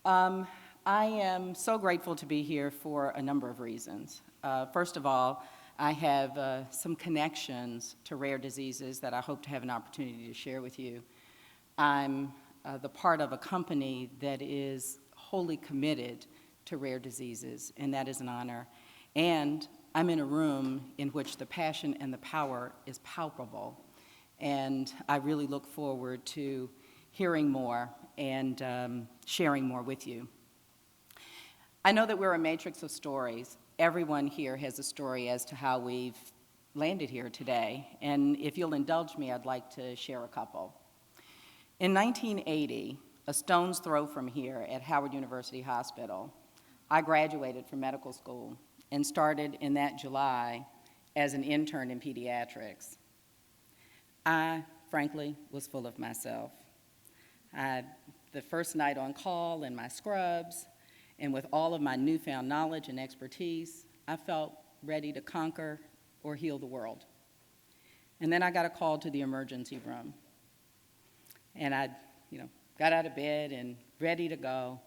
Um, I am so grateful to be here for a number of reasons. First of all, I have some connections to rare diseases that I hope to have an opportunity to share with you. I'm the part of a company that is wholly committed to rare diseases, and that is an honor. And I'm in a room in which the passion and the power is palpable, and I really look forward to hearing more and sharing more with you. I know that we're a matrix of stories. Everyone here has a story as to how we've landed here today, and if you'll indulge me, I'd like to share a couple. In 1980, a stone's throw from here at Howard University Hospital, I graduated from medical school and started in that July as an intern in pediatrics. I, frankly, was full of myself. The first night on call in my scrubs, and with all of my newfound knowledge and expertise, I felt ready to conquer or heal the world. And then I got a call to the emergency room. And I, got out of bed and ready to go,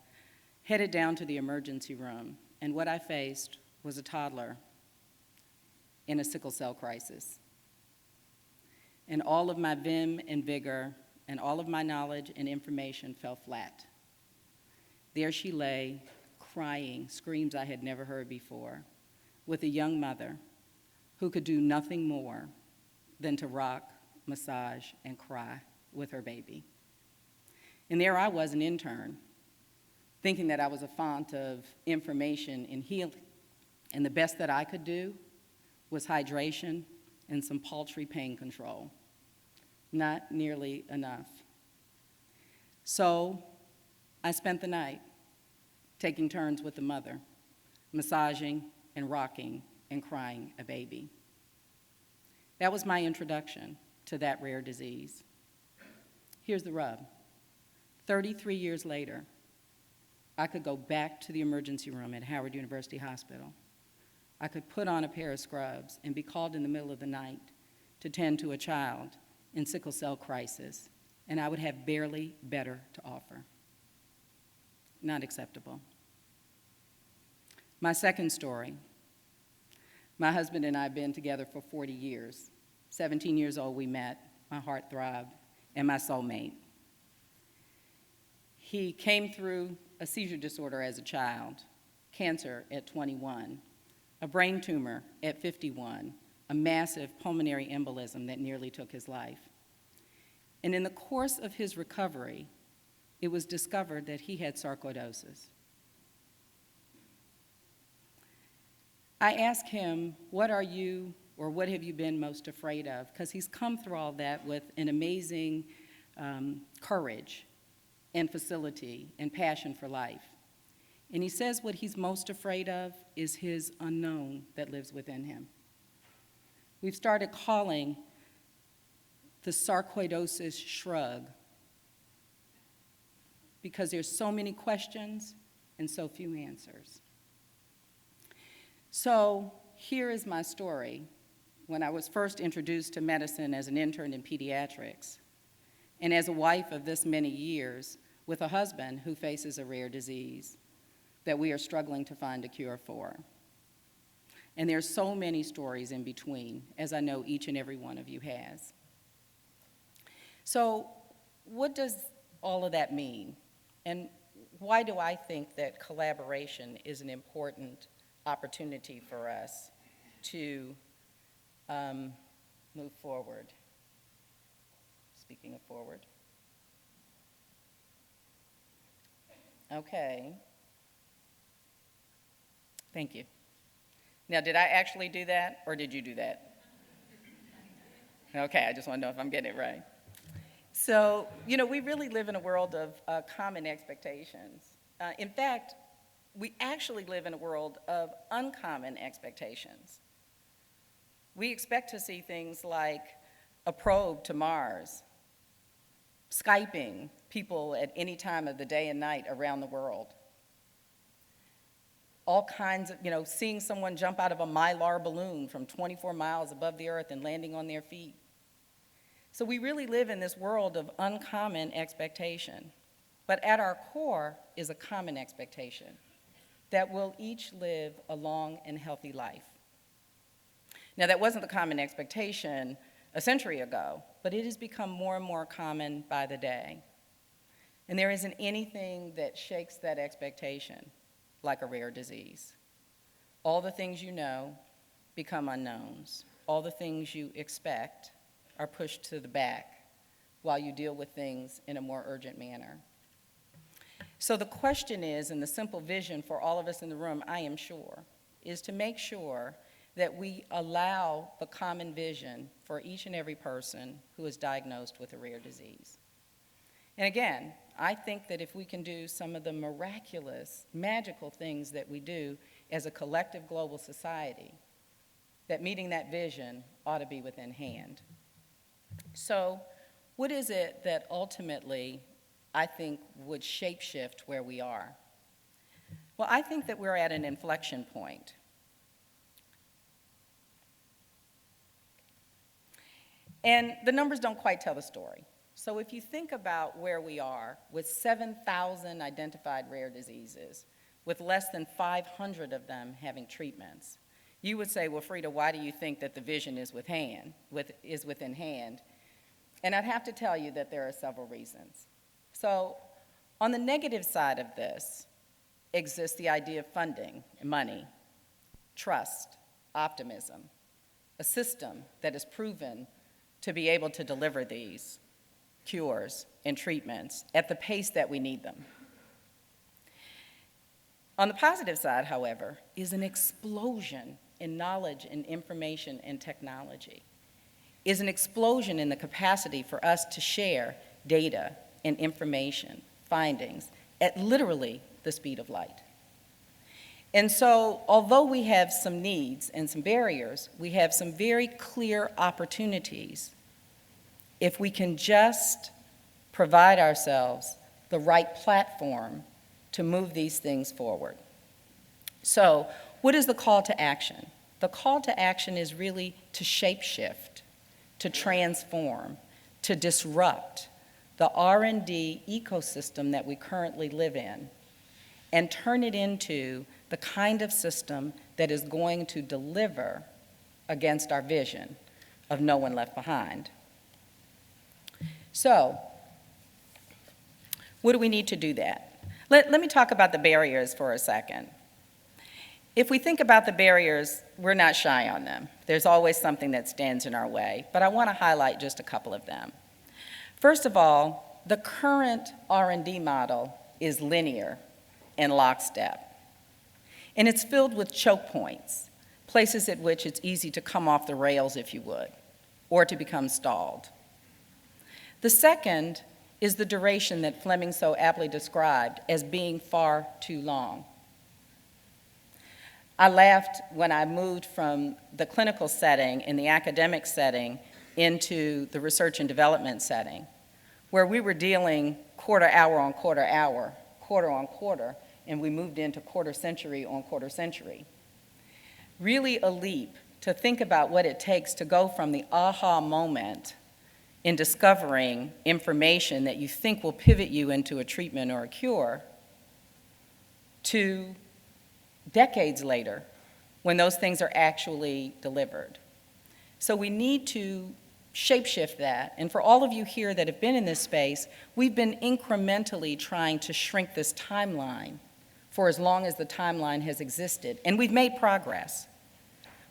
headed down to the emergency room. And what I faced was a toddler in a sickle cell crisis. And all of my vim and vigor and all of my knowledge and information fell flat. There she lay, crying screams I had never heard before, with a young mother who could do nothing more than to rock, massage, and cry with her baby. And there I was, an intern, thinking that I was a font of information and healing, and the best that I could do was hydration and some paltry pain control. Not nearly enough. So I spent the night taking turns with the mother, massaging and rocking and crying a baby. That was my introduction to that rare disease. Here's the rub. 33 years later, I could go back to the emergency room at Howard University Hospital. I could put on a pair of scrubs and be called in the middle of the night to tend to a child in sickle cell crisis, and I would have barely better to offer. Not acceptable. My second story. My husband and I have been together for 40 years. 17 years old we met, my heart throbbed, and my soulmate. He came through a seizure disorder as a child, cancer at 21, a brain tumor at 51, a massive pulmonary embolism that nearly took his life. And in the course of his recovery, it was discovered that he had sarcoidosis. I asked him, what are you, or what have you been most afraid of? Because he's come through all that with an amazing courage and facility and passion for life. And he says what he's most afraid of is his unknown that lives within him. We've started calling the sarcoidosis shrug because there's so many questions and so few answers. So here is my story when I was first introduced to medicine as an intern in pediatrics, and as a wife of this many years with a husband who faces a rare disease that we are struggling to find a cure for. And there's so many stories in between, as I know each and every one of you has. So what does all of that mean? And why do I think that collaboration is an important opportunity for us to move forward? Speaking of forward. Okay. Thank you. Now, did I actually do that, or did you do that? Okay, I just want to know if I'm getting it right. So, we really live in a world of common expectations. In fact, we actually live in a world of uncommon expectations. We expect to see things like a probe to Mars, Skyping people at any time of the day and night around the world, all kinds of, seeing someone jump out of a Mylar balloon from 24 miles above the earth and landing on their feet. So we really live in this world of uncommon expectation. But at our core is a common expectation that we'll each live a long and healthy life. Now, that wasn't the common expectation a century ago, but it has become more and more common by the day. And there isn't anything that shakes that expectation like a rare disease. All the things you know become unknowns. All the things you expect are pushed to the back while you deal with things in a more urgent manner. So the question is, and the simple vision for all of us in the room, I am sure, is to make sure that we allow the common vision for each and every person who is diagnosed with a rare disease. And again, I think that if we can do some of the miraculous, magical things that we do as a collective global society, that meeting that vision ought to be within hand. So what is it that ultimately I think would shapeshift where we are? Well, I think that we're at an inflection point. And the numbers don't quite tell the story. So if you think about where we are with 7,000 identified rare diseases, with less than 500 of them having treatments, you would say, well, Freda, why do you think that the vision is within hand? And I'd have to tell you that there are several reasons. So on the negative side of this exists the idea of funding, money, trust, optimism, a system that is proven to be able to deliver these cures and treatments at the pace that we need them. On the positive side, however, is an explosion in knowledge and information and technology, is an explosion in the capacity for us to share data and information, findings, at literally the speed of light. And so, although we have some needs and some barriers, we have some very clear opportunities if we can just provide ourselves the right platform to move these things forward. So, what is the call to action? The call to action is really to shapeshift, to transform, to disrupt the R&D ecosystem that we currently live in and turn it into the kind of system that is going to deliver against our vision of no one left behind. So, what do we need to do that? Let me talk about the barriers for a second. If we think about the barriers, we're not shy on them. There's always something that stands in our way, but I want to highlight just a couple of them. First of all, the current R&D model is linear and lockstep. And it's filled with choke points, places at which it's easy to come off the rails, if you would, or to become stalled. The second is the duration that Fleming so aptly described as being far too long. I laughed when I moved from the clinical setting in the academic setting into the research and development setting, where we were dealing quarter hour on quarter hour, quarter on quarter, and we moved into quarter century on quarter century. Really a leap to think about what it takes to go from the aha moment in discovering information that you think will pivot you into a treatment or a cure to decades later when those things are actually delivered. So we need to shapeshift that. And for all of you here that have been in this space, we've been incrementally trying to shrink this timeline for as long as the timeline has existed. And we've made progress.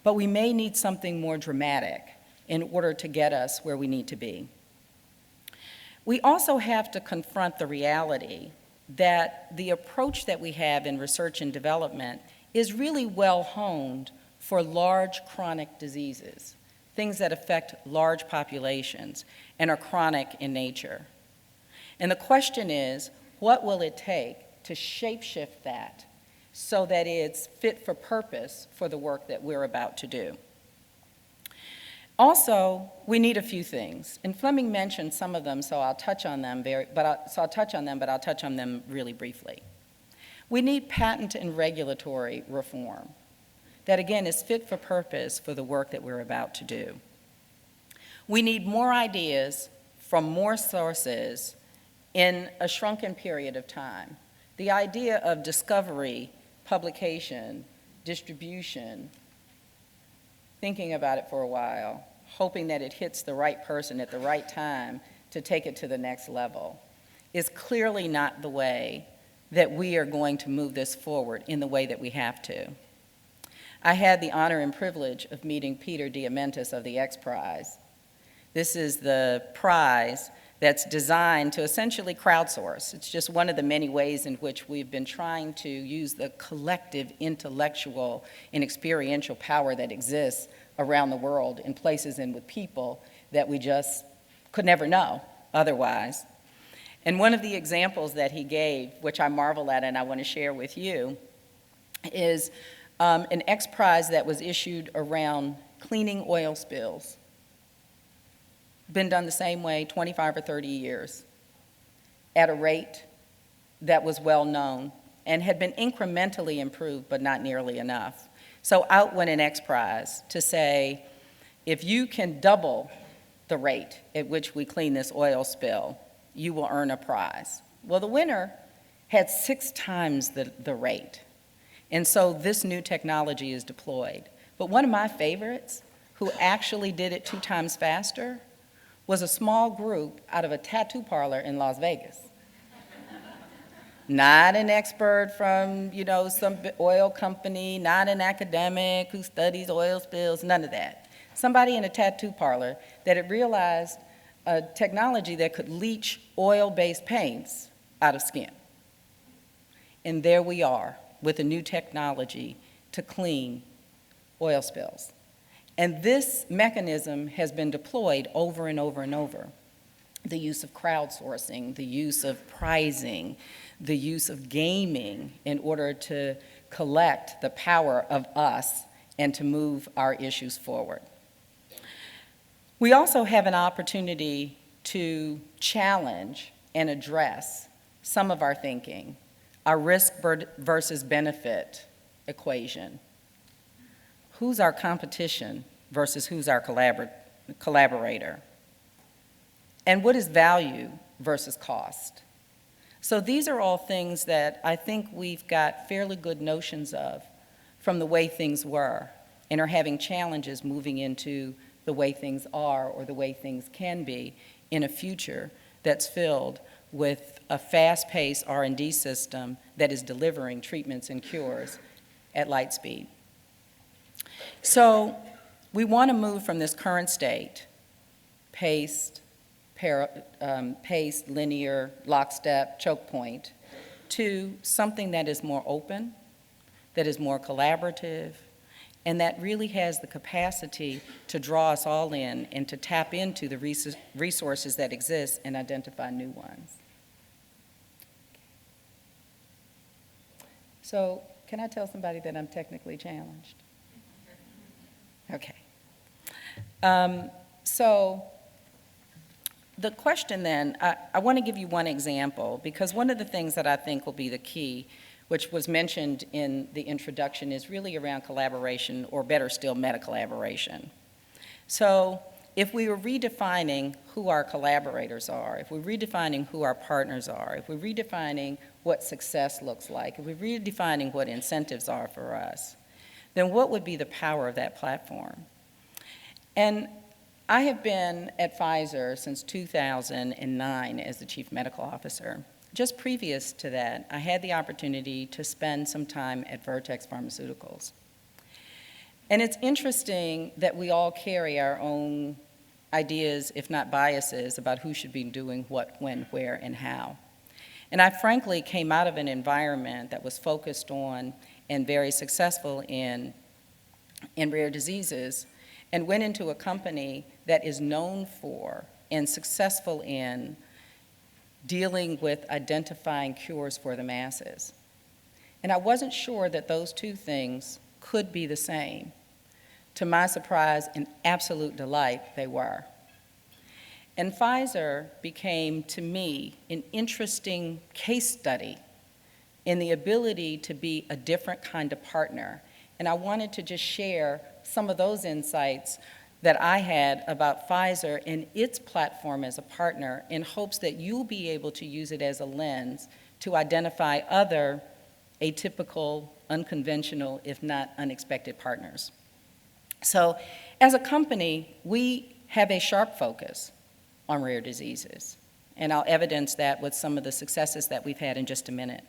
But we may need something more dramatic in order to get us where we need to be. We also have to confront the reality that the approach that we have in research and development is really well honed for large chronic diseases, things that affect large populations and are chronic in nature. And the question is, what will it take to shapeshift that so that it's fit for purpose for the work that we're about to do? Also, we need a few things, and Fleming mentioned some of them, so I'll touch on them, but I'll touch on them really briefly. We need patent and regulatory reform that, again, is fit for purpose for the work that we're about to do. We need more ideas from more sources in a shrunken period of time. The idea of discovery, publication, distribution, thinking about it for a while, hoping that it hits the right person at the right time to take it to the next level, is clearly not the way that we are going to move this forward in the way that we have to. I had the honor and privilege of meeting Peter Diamandis of the X Prize. This is the prize that's designed to essentially crowdsource. It's just one of the many ways in which we've been trying to use the collective intellectual and experiential power that exists around the world in places and with people that we just could never know otherwise. And one of the examples that he gave, which I marvel at and I want to share with you, is an X Prize that was issued around cleaning oil spills. Been done the same way 25 or 30 years at a rate that was well known and had been incrementally improved, but not nearly enough. So out went an X Prize to say, if you can double the rate at which we clean this oil spill, you will earn a prize. Well, the winner had 6 times the rate. And so this new technology is deployed. But one of my favorites, who actually did it 2 times faster, was a small group out of a tattoo parlor in Las Vegas. Not an expert from, some oil company, not an academic who studies oil spills, none of that. Somebody in a tattoo parlor that had realized a technology that could leach oil-based paints out of skin. And there we are with a new technology to clean oil spills. And this mechanism has been deployed over and over and over. The use of crowdsourcing, the use of prizing, the use of gaming in order to collect the power of us and to move our issues forward. We also have an opportunity to challenge and address some of our thinking, our risk versus benefit equation. Who's our competition versus who's our collaborator? And what is value versus cost? So these are all things that I think we've got fairly good notions of from the way things were and are having challenges moving into the way things are or the way things can be in a future that's filled with a fast-paced R&D system that is delivering treatments and cures at light speed. So we want to move from this current state, paced, linear, lockstep, choke point, to something that is more open, that is more collaborative, and that really has the capacity to draw us all in and to tap into the resources that exist and identify new ones. So, can I tell somebody that I'm technically challenged? Okay. So, the question then, I want to give you one example, because one of the things that I think will be the key, which was mentioned in the introduction, is really around collaboration, or better still, meta-collaboration. So if we were redefining who our collaborators are, if we're redefining who our partners are, if we're redefining what success looks like, if we're redefining what incentives are for us, then what would be the power of that platform? And I have been at Pfizer since 2009 as the Chief Medical Officer. Just previous to that, I had the opportunity to spend some time at Vertex Pharmaceuticals. And it's interesting that we all carry our own ideas, if not biases, about who should be doing what, when, where, and how. And I frankly came out of an environment that was focused on and very successful in rare diseases, and went into a company that is known for and successful in dealing with identifying cures for the masses. And I wasn't sure that those two things could be the same. To my surprise and absolute delight, they were. And Pfizer became, to me, an interesting case study in the ability to be a different kind of partner. And I wanted to just share some of those insights that I had about Pfizer and its platform as a partner in hopes that you'll be able to use it as a lens to identify other atypical, unconventional, if not unexpected partners. So as a company, we have a sharp focus on rare diseases, and I'll evidence that with some of the successes that we've had in just a minute.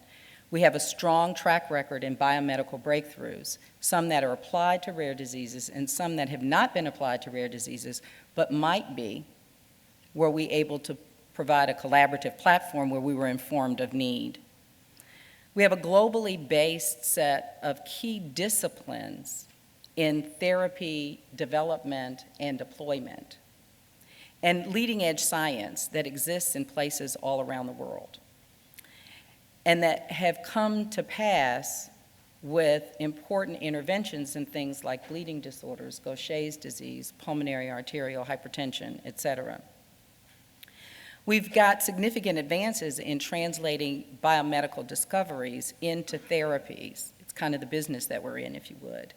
We have a strong track record in biomedical breakthroughs, some that are applied to rare diseases and some that have not been applied to rare diseases, but might be, were we able to provide a collaborative platform where we were informed of need. We have a globally based set of key disciplines in therapy development and deployment, and leading edge science that exists in places all around the world, and that have come to pass with important interventions in things like bleeding disorders, Gaucher's disease, pulmonary arterial hypertension, et cetera. We've got significant advances in translating biomedical discoveries into therapies. It's kind of the business that we're in, if you would.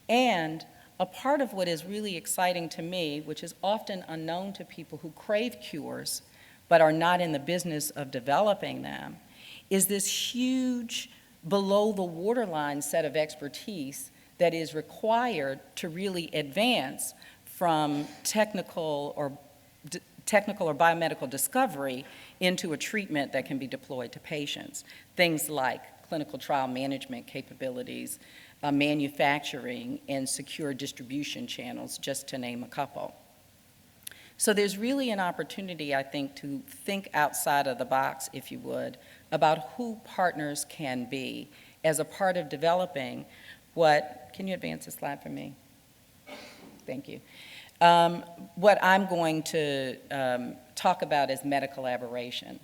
And a part of what is really exciting to me, which is often unknown to people who crave cures but are not in the business of developing them, is this huge below the waterline set of expertise that is required to really advance from technical or biomedical discovery into a treatment that can be deployed to patients. Things like clinical trial management capabilities, manufacturing, and secure distribution channels, just to name a couple. So there's really an opportunity, I think, to think outside of the box, if you would, about who partners can be as a part of developing what, can you advance the slide for me? Thank you. What I'm going to talk about is medical aberration.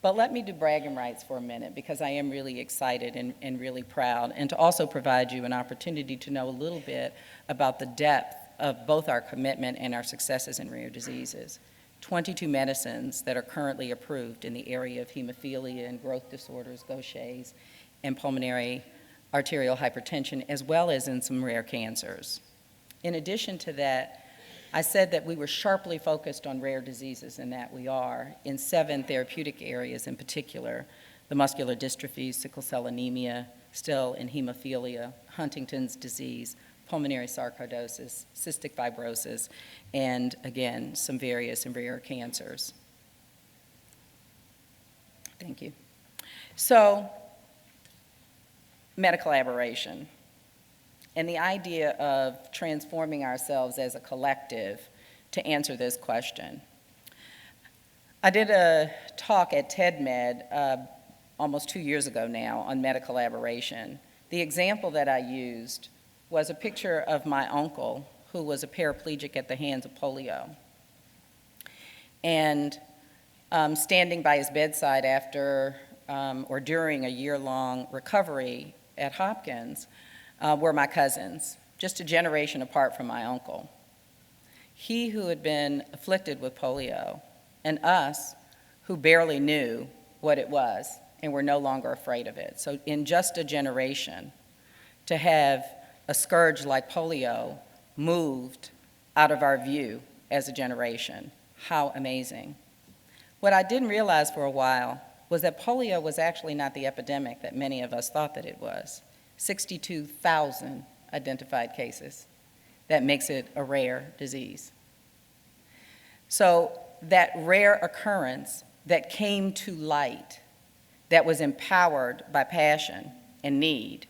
But let me do bragging rights for a minute, because I am really excited and really proud, and to also provide you an opportunity to know a little bit about the depth of both our commitment and our successes in rare diseases. 22 medicines that are currently approved in the area of hemophilia and growth disorders, Gaucher's, and pulmonary arterial hypertension, as well as in some rare cancers. In addition to that, I said that we were sharply focused on rare diseases, and that we are, in 7 therapeutic areas in particular: the muscular dystrophies, sickle cell anemia, still in hemophilia, Huntington's disease, pulmonary sarcoidosis, cystic fibrosis, and again, some various and rare cancers. Thank you. So, medical aberration, and the idea of transforming ourselves as a collective to answer this question. I did a talk at TEDMed almost 2 years ago now on medical aberration. The example that I used was a picture of my uncle, who was a paraplegic at the hands of polio. And standing by his bedside after or during a year-long recovery at Hopkins were my cousins, just a generation apart from my uncle. He who had been afflicted with polio, and us who barely knew what it was and were no longer afraid of it. So in just a generation, to have a scourge like polio moved out of our view as a generation, how amazing. What I didn't realize for a while was that polio was actually not the epidemic that many of us thought that it was. 62,000 identified cases. That makes it a rare disease. So that rare occurrence that came to light, that was empowered by passion and need,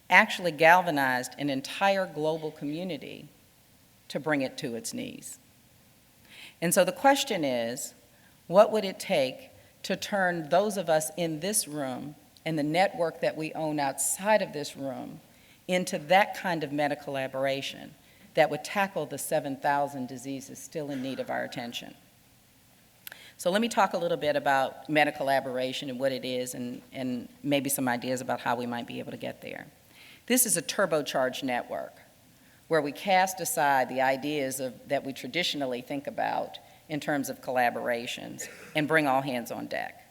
actually galvanized an entire global community to bring it to its knees. And so the question is, what would it take to turn those of us in this room and the network that we own outside of this room into that kind of medical aberration that would tackle the 7,000 diseases still in need of our attention? So let me talk a little bit about medical aberration and what it is, and maybe some ideas about how we might be able to get there. This is a turbocharged network where we cast aside the ideas that we traditionally think about in terms of collaborations and bring all hands on deck.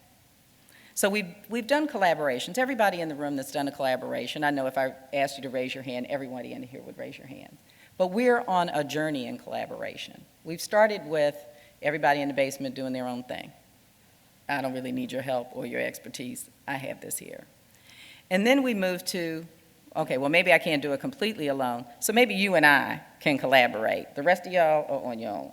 So we've done collaborations. Everybody in the room that's done a collaboration, I know if I asked you to raise your hand, everybody in here would raise your hand. But we're on a journey in collaboration. We've started with everybody in the basement doing their own thing. I don't really need your help or your expertise. I have this here. And then we moved to, okay, well, maybe I can't do it completely alone, so maybe you and I can collaborate. The rest of y'all are on your own.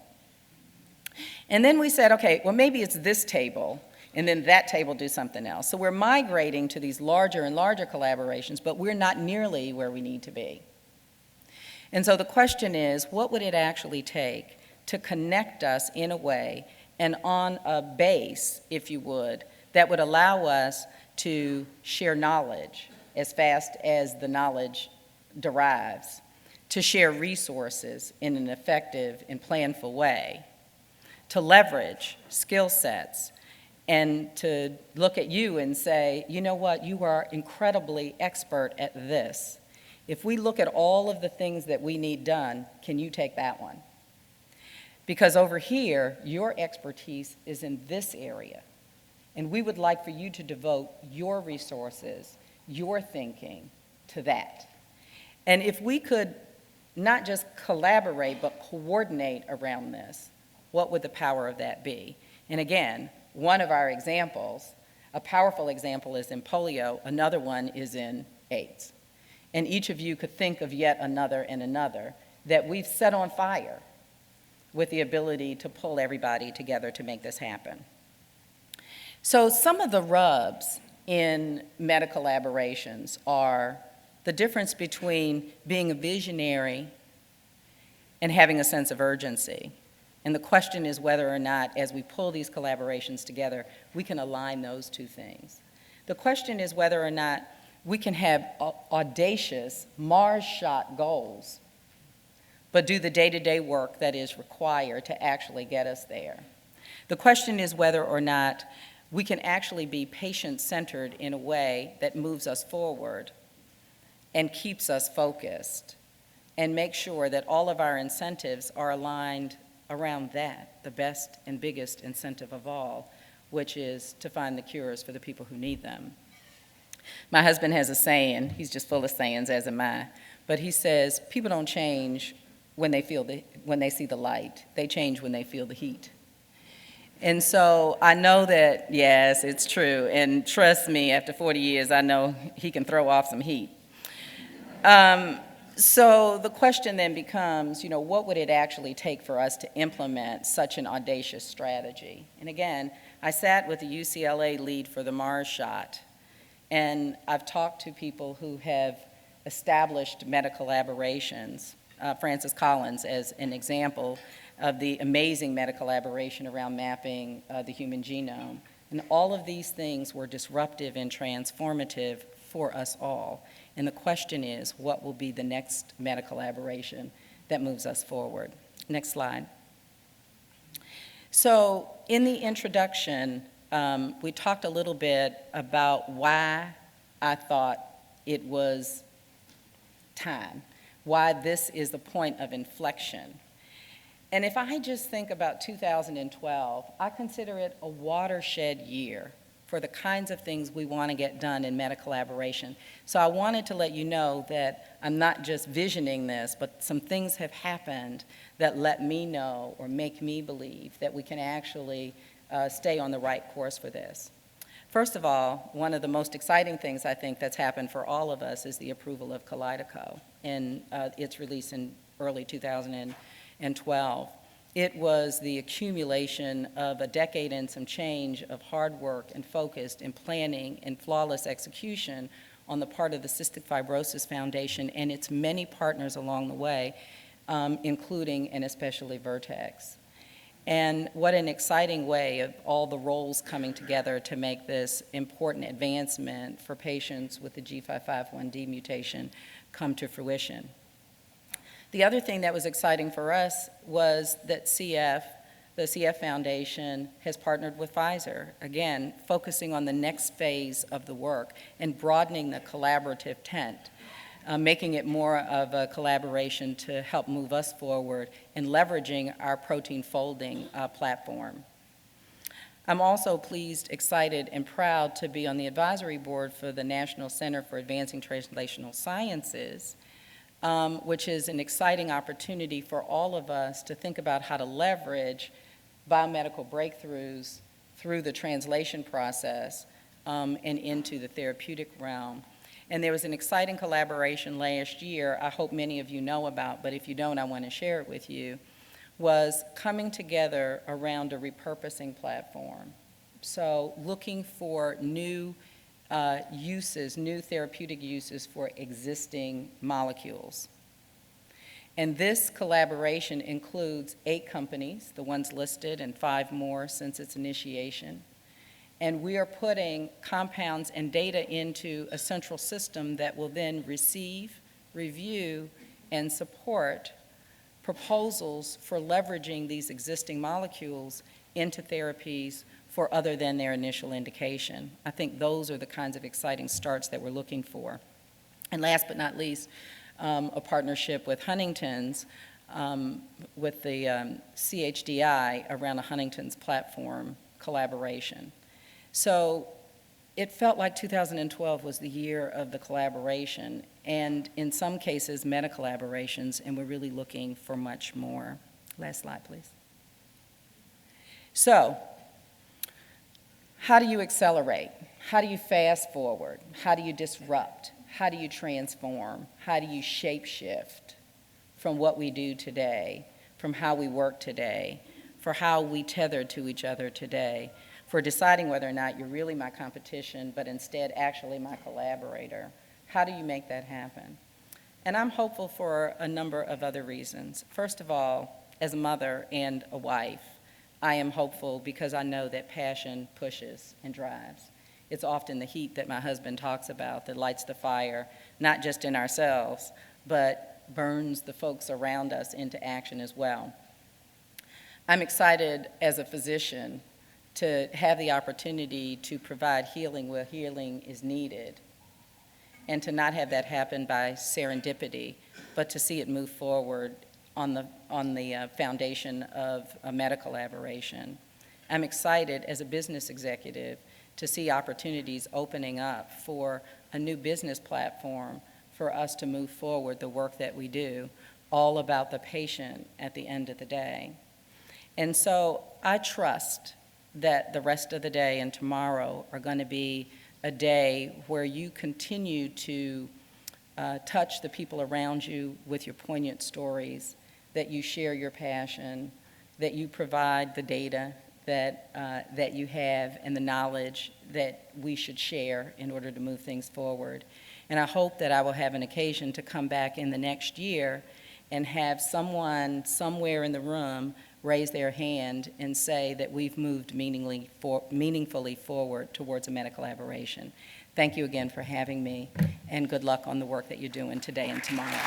And then we said, okay, well, maybe it's this table, and then that table do something else. So we're migrating to these larger and larger collaborations, but we're not nearly where we need to be. And so the question is, what would it actually take to connect us in a way and on a base, if you would, that would allow us to share knowledge as fast as the knowledge derives, to share resources in an effective and planful way, to leverage skill sets, and to look at you and say, you know what, you are incredibly expert at this. If we look at all of the things that we need done, can you take that one? Because over here, your expertise is in this area. And we would like for you to devote your resources, your thinking to that. And if we could not just collaborate, but coordinate around this, what would the power of that be? And again, one of our examples, a powerful example is in polio, another one is in AIDS. And each of you could think of yet another and another that we've set on fire with the ability to pull everybody together to make this happen. So some of the rubs in meta collaborations are the difference between being a visionary and having a sense of urgency. And the question is whether or not, as we pull these collaborations together, we can align those two things. The question is whether or not we can have audacious, Mars-shot goals, but do the day-to-day work that is required to actually get us there. The question is whether or not we can actually be patient-centered in a way that moves us forward and keeps us focused and make sure that all of our incentives are aligned around that, the best and biggest incentive of all, which is to find the cures for the people who need them. My husband has a saying, he's just full of sayings, as am I, but he says, people don't change when they see the light. They change when they feel the heat. And so I know that, yes, it's true, and trust me, after 40 years, I know he can throw off some heat. So the question then becomes, what would it actually take for us to implement such an audacious strategy? And again, I sat with the UCLA lead for the Mars shot, and I've talked to people who have established meta collaborations, Francis Collins as an example of the amazing meta collaboration around mapping the human genome. And all of these things were disruptive and transformative for us all. And the question is, what will be the next meta collaboration that moves us forward? Next slide. So in the introduction, we talked a little bit about why I thought it was time, why this is the point of inflection. And if I just think about 2012, I consider it a watershed year for the kinds of things we want to get done in meta collaboration. So I wanted to let you know that I'm not just visioning this, but some things have happened that let me know or make me believe that we can actually stay on the right course for this. First of all, one of the most exciting things I think that's happened for all of us is the approval of Kaleido and its release in early 2012. It was the accumulation of a decade and some change of hard work and focused and planning and flawless execution on the part of the Cystic Fibrosis Foundation and its many partners along the way, including and especially Vertex. And what an exciting way of all the roles coming together to make this important advancement for patients with the G551D mutation come to fruition. The other thing that was exciting for us was that the CF Foundation has partnered with Pfizer, again, focusing on the next phase of the work and broadening the collaborative tent, making it more of a collaboration to help move us forward and leveraging our protein folding platform. I'm also pleased, excited, and proud to be on the advisory board for the National Center for Advancing Translational Sciences, which is an exciting opportunity for all of us to think about how to leverage biomedical breakthroughs through the translation process and into the therapeutic realm. And there was an exciting collaboration last year, I hope many of you know about, but if you don't, I want to share it with you, was coming together around a repurposing platform. So looking for new uses, new therapeutic uses for existing molecules. And this collaboration includes 8 companies, the ones listed, and 5 more since its initiation. And we are putting compounds and data into a central system that will then receive, review, and support proposals for leveraging these existing molecules into therapies for other than their initial indication. I think those are the kinds of exciting starts that we're looking for. And last but not least, a partnership with Huntington's, with the CHDI around a Huntington's platform collaboration. So it felt like 2012 was the year of the collaboration, and in some cases, meta-collaborations, and we're really looking for much more. Last slide, please. So, how do you accelerate? How do you fast forward? How do you disrupt? How do you transform? How do you shape shift from what we do today, from how we work today, for how we tether to each other today, for deciding whether or not you're really my competition, but instead actually my collaborator? How do you make that happen? And I'm hopeful for a number of other reasons. First of all, as a mother and a wife, I am hopeful because I know that passion pushes and drives. It's often the heat that my husband talks about that lights the fire, not just in ourselves, but burns the folks around us into action as well. I'm excited as a physician to have the opportunity to provide healing where healing is needed, and to not have that happen by serendipity, but to see it move forward on the foundation of a meta-collaboration. I'm excited as a business executive to see opportunities opening up for a new business platform for us to move forward the work that we do, all about the patient at the end of the day. And so I trust that the rest of the day and tomorrow are going to be a day where you continue to touch the people around you with your poignant stories, that you share your passion, that you provide the data that you have and the knowledge that we should share in order to move things forward. And I hope that I will have an occasion to come back in the next year and have someone somewhere in the room raise their hand and say that we've moved meaningfully forward towards a meta-collaboration. Thank you again for having me, and good luck on the work that you're doing today and tomorrow.